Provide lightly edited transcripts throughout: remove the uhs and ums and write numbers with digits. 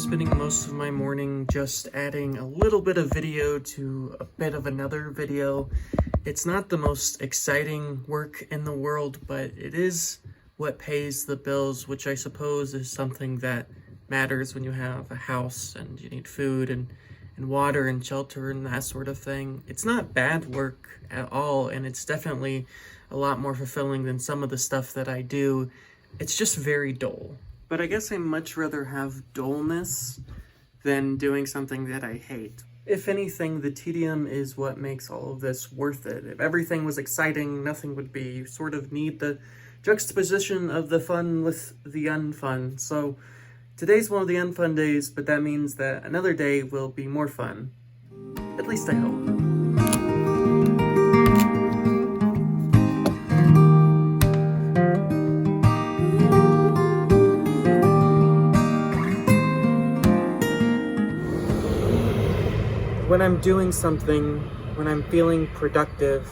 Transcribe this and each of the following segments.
spending most of my morning just adding a little bit of video to a bit of another video. It's not the most exciting work in the world, but it is what pays the bills, which I suppose is something that matters when you have a house and you need food and water and shelter and that sort of thing. It's not bad work at all, and it's definitely a lot more fulfilling than some of the stuff that I do. It's just very dull. But I guess I much rather have dullness than doing something that I hate. If anything, the tedium is what makes all of this worth it. If everything was exciting, nothing would be. You sort of need the juxtaposition of the fun with the unfun. So today's one of the unfun days, but that means that another day will be more fun. At least I hope. When I'm doing something, when I'm feeling productive,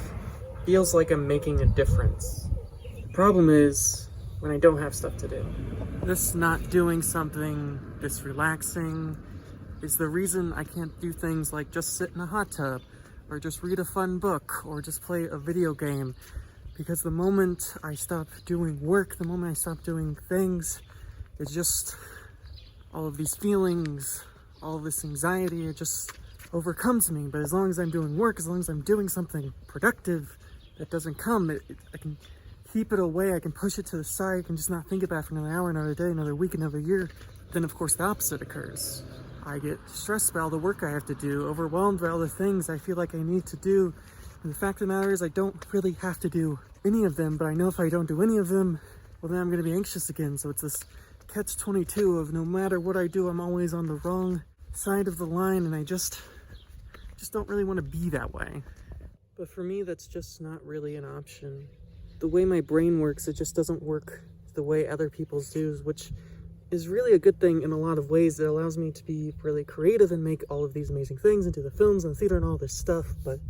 feels like I'm making a difference. The problem is when I don't have stuff to do. This not doing something, this relaxing, is the reason I can't do things like just sit in a hot tub, or just read a fun book, or just play a video game. Because the moment I stop doing work, the moment I stop doing things, it's just all of these feelings, all of this anxiety, it just overcomes me. But as long as I'm doing work, as long as I'm doing something productive that doesn't come, I can keep it away, I can push it to the side, I can just not think about it for another hour, another day, another week, another year. Then of course the opposite occurs. I get stressed by all the work I have to do, overwhelmed by all the things I feel like I need to do. And the fact of the matter is I don't really have to do any of them, but I know if I don't do any of them, well then I'm gonna be anxious again. So it's this catch-22 of no matter what I do, I'm always on the wrong side of the line, and I just don't really want to be that way. But for me, that's just not really an option. The way my brain works, it just doesn't work the way other people's do, which is really a good thing in a lot of ways. It allows me to be really creative and make all of these amazing things into the films and the theater and all this stuff, but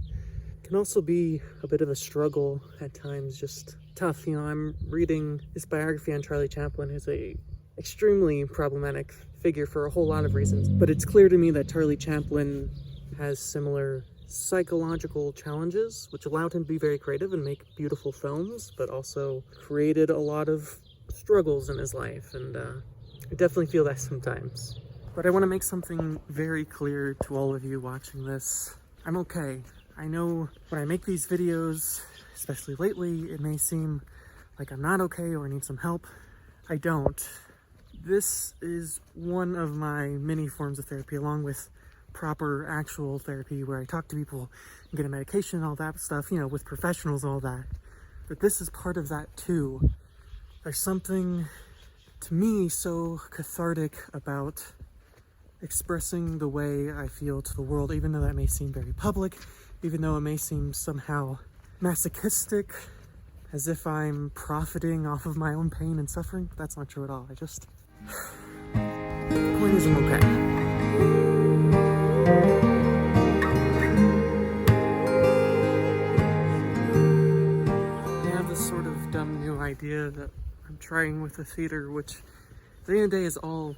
it can also be a bit of a struggle at times, just tough. You know, I'm reading this biography on Charlie Chaplin, who's a extremely problematic figure for a whole lot of reasons, but it's clear to me that Charlie Chaplin has similar psychological challenges, which allowed him to be very creative and make beautiful films, but also created a lot of struggles in his life, and I definitely feel that sometimes. But I want to make something very clear to all of you watching this. I'm okay. I know when I make these videos, especially lately, it may seem like I'm not okay or I need some help. I don't. This is one of my many forms of therapy, along with proper actual therapy where I talk to people and get a medication and all that stuff, you know, with professionals and all that. But this is part of that too. There's something, to me, so cathartic about expressing the way I feel to the world, even though that may seem very public, even though it may seem somehow masochistic, as if I'm profiting off of my own pain and suffering. That's not true at all. The point is, I'm okay. I have this sort of dumb new idea that I'm trying with the theater, which at the end of the day is all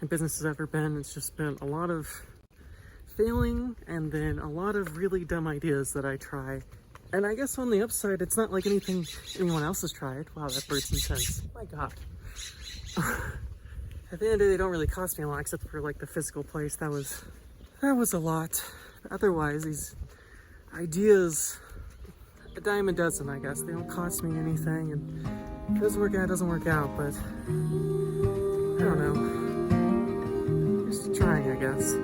my business has ever been. It's just been a lot of failing and then a lot of really dumb ideas that I try. And I guess on the upside, it's not like anything anyone else has tried. Wow, that bird's intense. My God. At the end of the day, they don't really cost me a lot, except for like the physical place. That was a lot. Otherwise, these ideas, a dime a dozen, I guess. They don't cost me anything, and if it doesn't work out, it doesn't work out, but I don't know. Just trying, I guess.